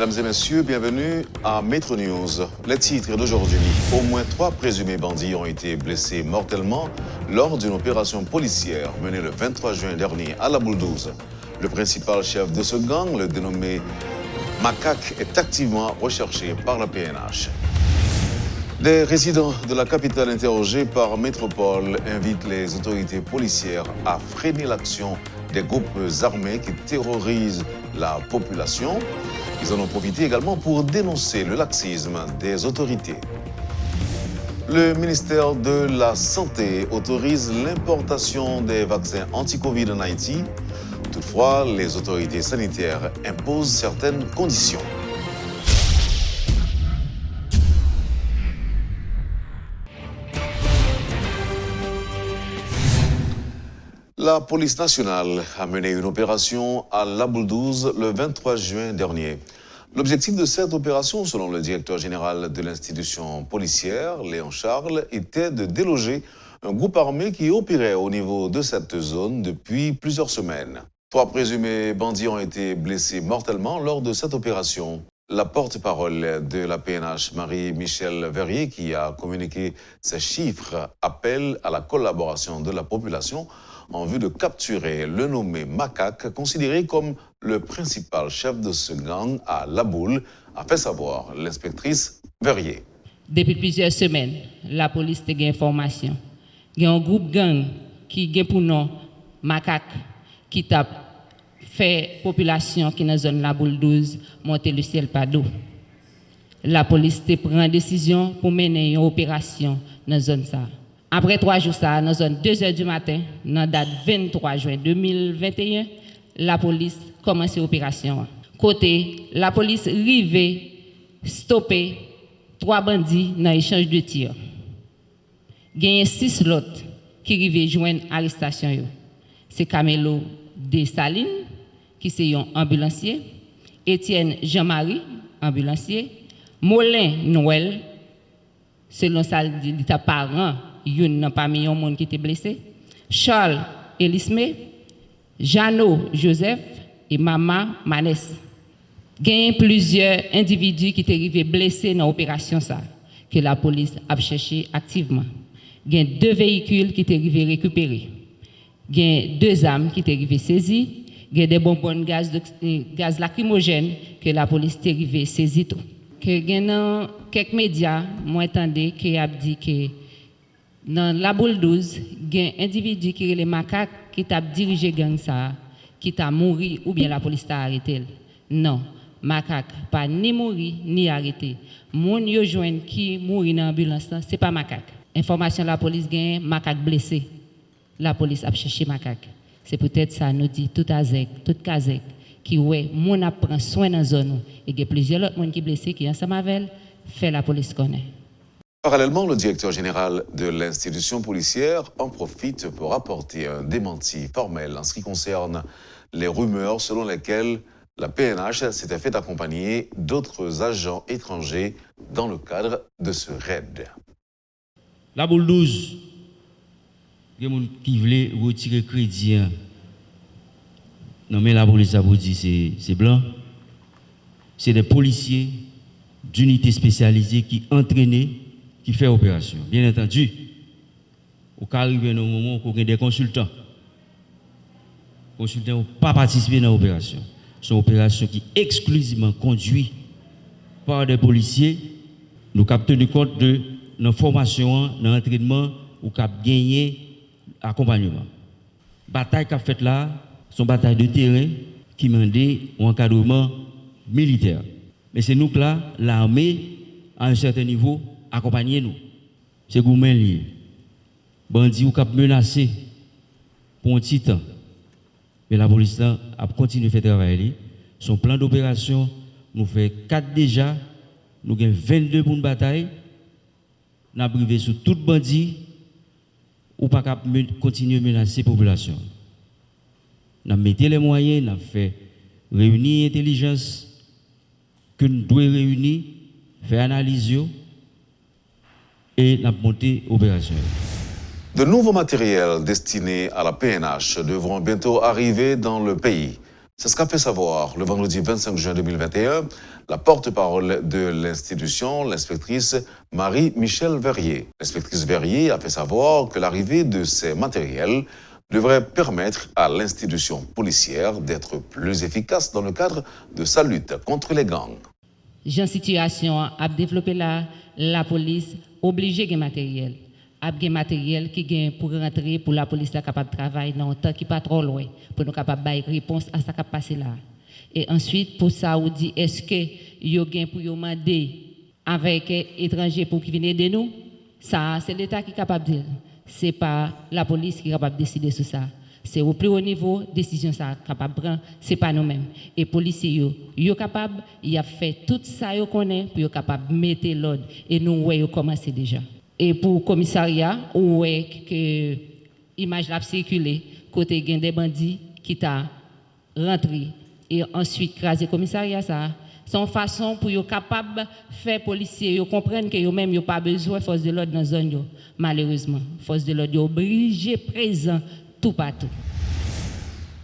Mesdames et messieurs, bienvenue à Metro News. Les titres d'aujourd'hui. Au moins 3 présumés bandits ont été blessés mortellement lors d'une opération policière menée le 23 juin dernier à la Boule 12. Le principal chef de ce gang, le dénommé Macaque, est activement recherché par la PNH. Des résidents de la capitale interrogés par Métropole invitent les autorités policières à freiner l'action des groupes armés qui terrorisent la population. Ils en ont profité également pour dénoncer le laxisme des autorités. Le ministère de la Santé autorise l'importation des vaccins anti-Covid en Haïti. Toutefois, les autorités sanitaires imposent certaines conditions. La police nationale a mené une opération à La Boule 12 le 23 juin dernier. L'objectif de cette opération, selon le directeur général de l'institution policière, Léon Charles, était de déloger un groupe armé qui opérait au niveau de cette zone depuis plusieurs semaines. 3 présumés bandits ont été blessés mortellement lors de cette opération. La porte-parole de la PNH, Marie-Michel Verrier, qui a communiqué ces chiffres, appelle à la collaboration de la population en vue de capturer le nommé Macaque, considéré comme le principal chef de ce gang à La Boule, a fait savoir l'inspectrice Verrier. Depuis plusieurs semaines, la police a eu information. Il y a un groupe gang qui a pour nom Macaque qui a fait population qui est dans la zone La Boule 12 monter le ciel par d'eau. La police a pris une décision pour mener une opération dans la zone ça. Après 3 jours, dans la zone 2h du matin, dans la date 23 juin 2021, la police commence l'opération. Côté, la police arrive stopper 3 bandits dans l'échange de tirs. Il y a 6 autres qui arrivent joindre l'arrestation. C'est Camelo Dessalines, qui est un ambulancier, Étienne Jean-Marie, ambulancier, Molin Noël, selon ça, il est parent. Il y a parmi les gens qui étaient blessés. Charles Elisme, Jeannot Joseph et Mama Manès. Il y a plusieurs individus qui étaient arrivés blessés dans l'opération que la police a cherché activement. Il y a 2 véhicules qui étaient arrivés récupérés. Il y a 2 armes qui étaient arrivées saisies. Il y a des bonbons de gaz lacrymogène que la police est arrivée saisie. Il y a quelques médias, moi entendez, qui ont dit que dans La Boule 12, il y a un individu qui est le Macaque qui a dirigé gang ça, qui a mouru ou bien la police a arrêté. Non, Macaque pas ni mouru ni arrêté. Moun yo joine qui mouri dans l'ambulance, c'est pas Macaque. Information la police gagne Macaque blessé. La police a cherché Macaque. C'est peut-être ça nous dit tout Azek, tout Kazek qui ouais, moun a prend soin dans zone et il y a plusieurs autres moun qui blessés qui ensemble avec fait la police connaît. Parallèlement, le directeur général de l'institution policière en profite pour apporter un démenti formel en ce qui concerne les rumeurs selon lesquelles la PNH s'était fait accompagner d'autres agents étrangers dans le cadre de ce raid. La Boule 12, il y a des gens qui voulaient retirer crédit. Non, mais la police a dit c'est blanc. C'est des policiers d'unités spécialisées qui entraînent, qui fait opération. Bien entendu, au cas arrivé dans le moment où il y a des consultants. Les consultants n'ont pas participé dans l'opération. C'est une opération qui est exclusivement conduite par des policiers. Nous avons tenu compte de nos formations, dans l'entraînement, ou avons gagné accompagnement. La bataille qu'a faite là, c'est une bataille de terrain qui demandait un encadrement militaire. Mais c'est nous que là, l'armée, à un certain niveau, accompagnez-nous. C'est gourmand lié. Bandits ou cap menacé pour un petit temps. Mais la police a continué à faire travailler. Son plan d'opération, nous fait 4 déjà. Nous avons 22 pour une bataille. Nous avons privé sur tout bandit ou pas continuer à menacer la population. Nous avons mis les moyens, nous avons fait réunir l'intelligence que nous devons réunir, faire analyse et nous avons monté l'opération. De nouveaux matériels destinés à la PNH devront bientôt arriver dans le pays. C'est ce qu'a fait savoir le vendredi 25 juin 2021 la porte-parole de l'institution, l'inspectrice Marie-Michel Verrier. L'inspectrice Verrier a fait savoir que l'arrivée de ces matériels devrait permettre à l'institution policière d'être plus efficace dans le cadre de sa lutte contre les gangs. Jean situation a développé la police obligée de matériel. A des matériel qui gagne pour rentrer pour la police capable de travailler dans un temps qui pas trop loin pour nous capable de réponse à ça qui passe là. Et ensuite pour ça on dit est-ce que yo gain pour yo demander avec étrangers pour qui viennent aider nous? Ça c'est l'État qui est capable de dire. C'est pas la police qui est capable de décider sur ça. C'est au plus haut niveau décision ça capable prendre, c'est pas nous-mêmes. Et policiers yo capable, il a fait tout ça yo connaît pour yo capable mettre l'ordre et nous ouais yo commencé déjà. Et pour commissariat, où est que image l'a circulé, côté gain des bandits qui t'a rentré et ensuite crasé commissariat ça. C'est une façon pour yo capable faire policiers yo comprendre que yo même yo pas besoin force de l'ordre dans zone yo. Malheureusement, force de l'ordre obligé présent tout partout.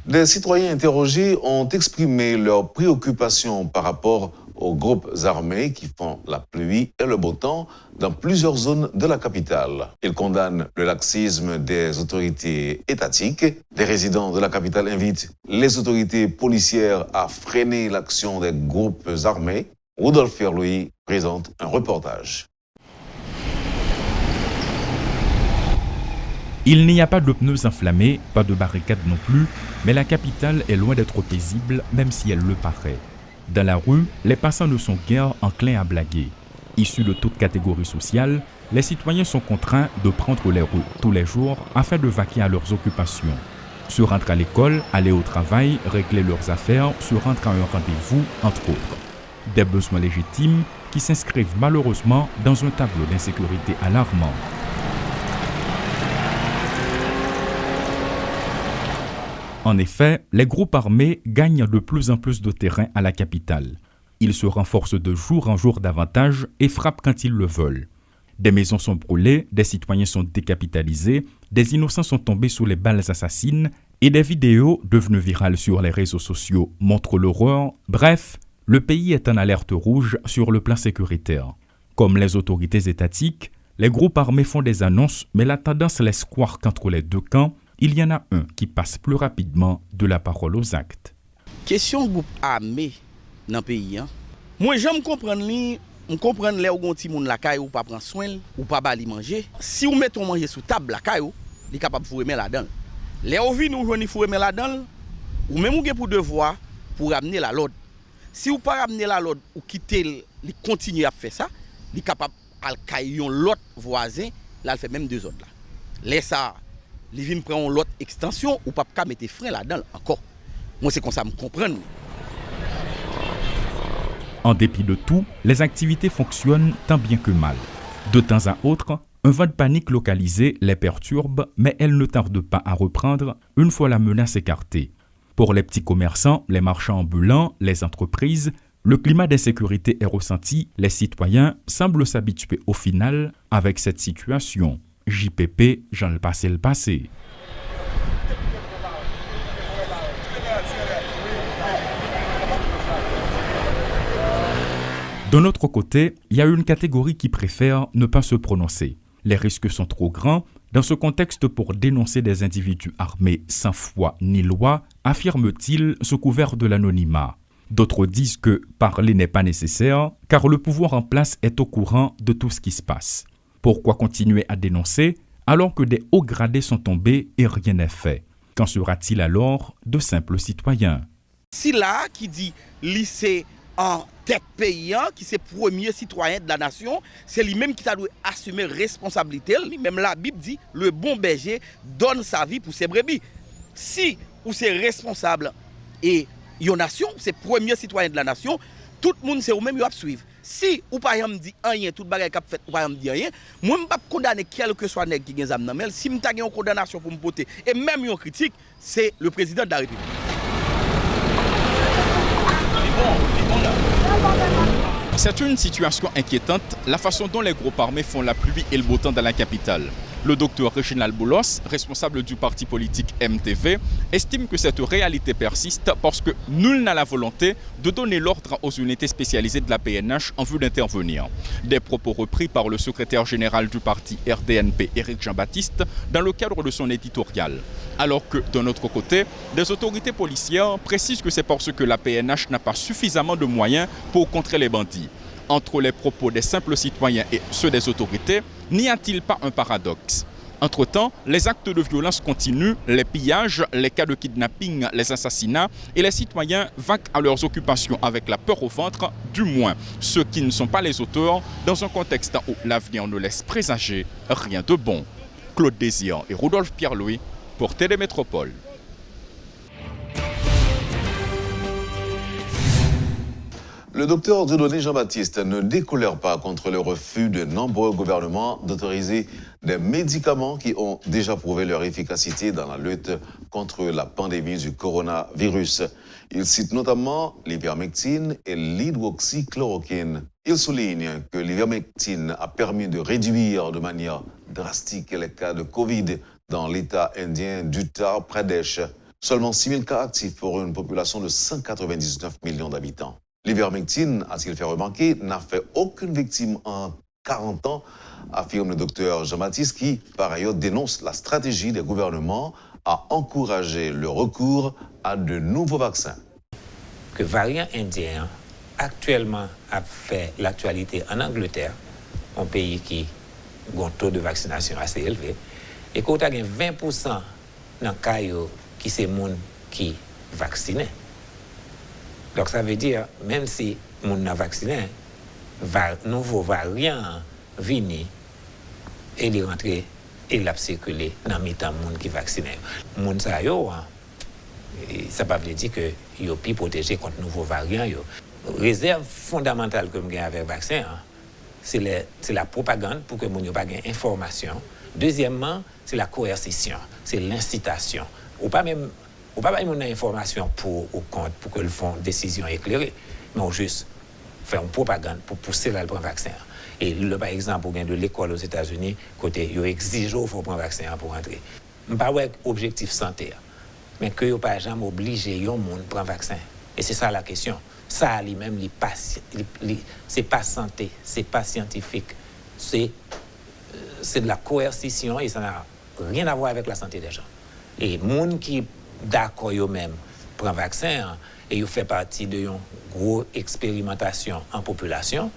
Les citoyens interrogés ont exprimé leurs préoccupations par rapport aux groupes armés qui font la pluie et le beau temps dans plusieurs zones de la capitale. Ils condamnent le laxisme des autorités étatiques. Les résidents de la capitale invitent les autorités policières à freiner l'action des groupes armés. Rudolf Ferlouis présente un reportage. Il n'y a pas de pneus enflammés, pas de barricades non plus, mais la capitale est loin d'être paisible, même si elle le paraît. Dans la rue, les passants ne sont guère enclins à blaguer. Issus de toute catégorie sociale, les citoyens sont contraints de prendre les rues tous les jours afin de vaquer à leurs occupations. Se rendre à l'école, aller au travail, régler leurs affaires, se rendre à un rendez-vous, entre autres. Des besoins légitimes qui s'inscrivent malheureusement dans un tableau d'insécurité alarmant. En effet, les groupes armés gagnent de plus en plus de terrain à la capitale. Ils se renforcent de jour en jour davantage et frappent quand ils le veulent. Des maisons sont brûlées, des citoyens sont décapitalisés, des innocents sont tombés sous les balles assassines et des vidéos devenues virales sur les réseaux sociaux montrent l'horreur. Bref, le pays est en alerte rouge sur le plan sécuritaire. Comme les autorités étatiques, les groupes armés font des annonces, mais la tendance laisse croire qu'entre les deux camps, il y en a un qui passe plus rapidement de la parole aux actes. Question groupe armé dans le pays. Moi, j'aime comprendre les ou gonti moun la caille ou pas prendre soin ou pas bali manger. Si vous mettez manger sous table la caille, il est capable de vous remettre là-dedans. Les ouvi nous joindre vous remettre là-dedans ou même vous pour devoir pour ramener la l'ordre. Si vous pas ramener la l'ordre ou quitter, il continue à faire ça, il est capable de cailler l'autre voisin, là il fait même deux autres là. Laisse ça. Les vins prennent l'autre extension ou pas mettre frein là-dedans encore. Moi, c'est comme ça, me comprendre. En dépit de tout, les activités fonctionnent tant bien que mal. De temps à autre, un vent de panique localisé les perturbe, mais elles ne tardent pas à reprendre une fois la menace écartée. Pour les petits commerçants, les marchands ambulants, les entreprises, le climat d'insécurité est ressenti. Les citoyens semblent s'habituer au final avec cette situation. JPP, Jean le passé. De notre côté, il y a une catégorie qui préfère ne pas se prononcer. Les risques sont trop grands. Dans ce contexte, pour dénoncer des individus armés sans foi ni loi, affirme-t-il sous couvert de l'anonymat. D'autres disent que parler n'est pas nécessaire, car le pouvoir en place est au courant de tout ce qui se passe. Pourquoi continuer à dénoncer alors que des hauts gradés sont tombés et rien n'est fait? Qu'en sera-t-il alors de simples citoyens? Si là, qui dit lycée en tête paysan, qui c'est premier citoyen de la nation, c'est lui-même qui doit assumer responsabilité. Même la Bible dit, le bon berger donne sa vie pour ses brebis. Si ou c'est responsable et une nation, c'est premier citoyen de la nation, tout le monde c'est ou même à suivre. Si ou pas me dit rien, tout bagay k'ap fait ou pas me dit rien, moi me pas condamner quel que soit nèg qui gen zam nan mel, si m'ta gen une condamnation pour me porter et même une critique, c'est le président de la République. C'est une situation inquiétante, la façon dont les groupes armés font la pluie et le beau temps dans la capitale. Le docteur Réginald Boulos, responsable du parti politique MTV, estime que cette réalité persiste parce que nul n'a la volonté de donner l'ordre aux unités spécialisées de la PNH en vue d'intervenir. Des propos repris par le secrétaire général du parti RDNP, Éric Jean-Baptiste, dans le cadre de son éditorial. Alors que, d'un autre côté, des autorités policières précisent que c'est parce que la PNH n'a pas suffisamment de moyens pour contrer les bandits. Entre les propos des simples citoyens et ceux des autorités, n'y a-t-il pas un paradoxe? Entre-temps, les actes de violence continuent, les pillages, les cas de kidnapping, les assassinats et les citoyens vaquent à leurs occupations avec la peur au ventre, du moins ceux qui ne sont pas les auteurs, dans un contexte où l'avenir ne laisse présager rien de bon. Claude Désir et Rodolphe Pierre-Louis pour Télémétropole. Le docteur Dieudonné Jean-Baptiste ne décolère pas contre le refus de nombreux gouvernements d'autoriser des médicaments qui ont déjà prouvé leur efficacité dans la lutte contre la pandémie du coronavirus. Il cite notamment l'ivermectine et l'hydroxychloroquine. Il souligne que l'ivermectine a permis de réduire de manière drastique les cas de Covid dans l'État indien d'Uttar Pradesh. Seulement 6 000 cas actifs pour une population de 199 millions d'habitants. L'ivermectine, a-t-il fait remarquer, n'a fait aucune victime en 40 ans, affirme le docteur Jean-Baptiste qui, par ailleurs, dénonce la stratégie des gouvernements à encourager le recours à de nouveaux vaccins. Que variant indien actuellement a fait l'actualité en Angleterre, un pays qui a un taux de vaccination assez élevé, et qu'on a 20% dans le cas qui c'est les gens qui vaccinés. Donc ça veut dire, même si les gens vacciné, nouveau variant vient et il rentre et il a circulé dans le temps de gens qui vacciné. Les gens, ça ne veut pas dire que ils sont plus protégés contre nouveaux variants. La réserve fondamentale que nous avons avec le vaccin, c'est la propagande pour que les gens n'aient pas d'information. Deuxièmement, c'est la coercition, c'est l'incitation. Ou pas même une information pour qu'ils fassent des décisions éclairées, mais juste faire une propagande pour pousser là le prendre vaccin. Et là, par exemple, on de l'école aux États-Unis, côté, ils exigent qu'il faut prendre vaccin pour rentrer. Je ne pas un objectif santé, mais que ils pas jamais obligé les gens à prendre vaccin. Et c'est ça la question. Ça, lui-même, c'est pas santé, c'est pas scientifique. C'est de la coercition et ça n'a rien à voir avec la santé des gens. Et les gens qui d'accord eux-mêmes prend vaccin et ils font partie de une grosse expérimentation en population.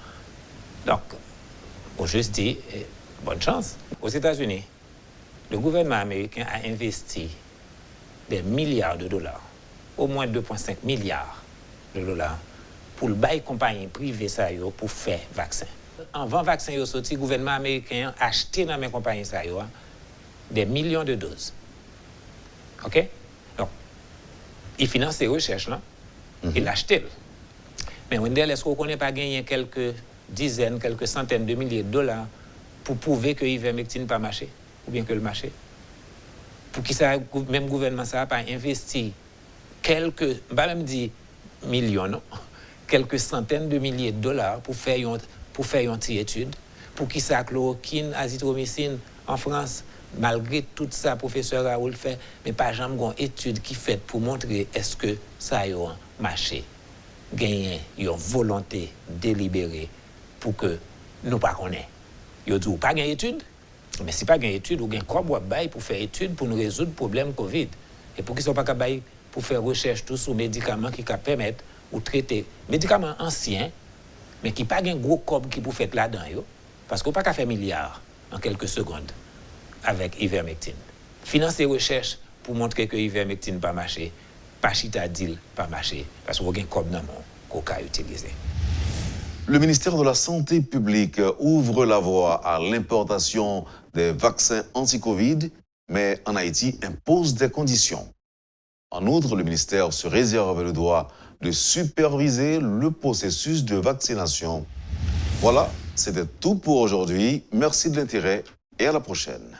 Donc, on juste dit bonne chance. Aux États-Unis, le gouvernement américain a investi des milliards de dollars, au moins 2,5 milliards de dollars, pour le bail compagnie privée pour faire vaccin. Avant vaccin est sorti, le gouvernement américain a acheté dans mes compagnies des millions de doses. OK? Donc, il finance ces recherches là, il l'achète. Mais est-ce qu'on ne connaît pas gagner quelques dizaines, quelques centaines de milliers de dollars pour prouver que l'ivermectine n'a pas marché, ou bien que le marché? Pour qui ça, même gouvernement ça n'a pas investi quelques, pas même dit millions, non, quelques centaines de milliers de dollars pour faire une petite étude, pour qui ça chloroquine, azithromycine en France, malgré tout ça, professeur Raoul fait, mais pas jamais une étude qui fait pour montrer est-ce que ça a marché, gagné une volonté délibérée pour que nous pas connaissons. Ils disent pas gagné étude, mais si pas gagné étude, ou gagne quoi pour faire étude pour nous résoudre le problème Covid. Et pour qu'ils ne soient pas capables pour faire recherche tout sur médicaments qui permettent ou traiter médicaments anciens, mais qui pas un gros cob qui pour faire là-dedans, parce qu'on pas qu'à faire milliards en quelques secondes avec ivermectine. Financer recherche pour montrer que ivermectine pas marché, pas chitadil pas marché, parce qu'on a un cob dans mon qu'on a utilisé. Le ministère de la Santé publique ouvre la voie à l'importation des vaccins anti-Covid, mais en Haïti impose des conditions. En outre, le ministère se réserve le droit de superviser le processus de vaccination. Voilà, c'était tout pour aujourd'hui. Merci de l'intérêt et à la prochaine.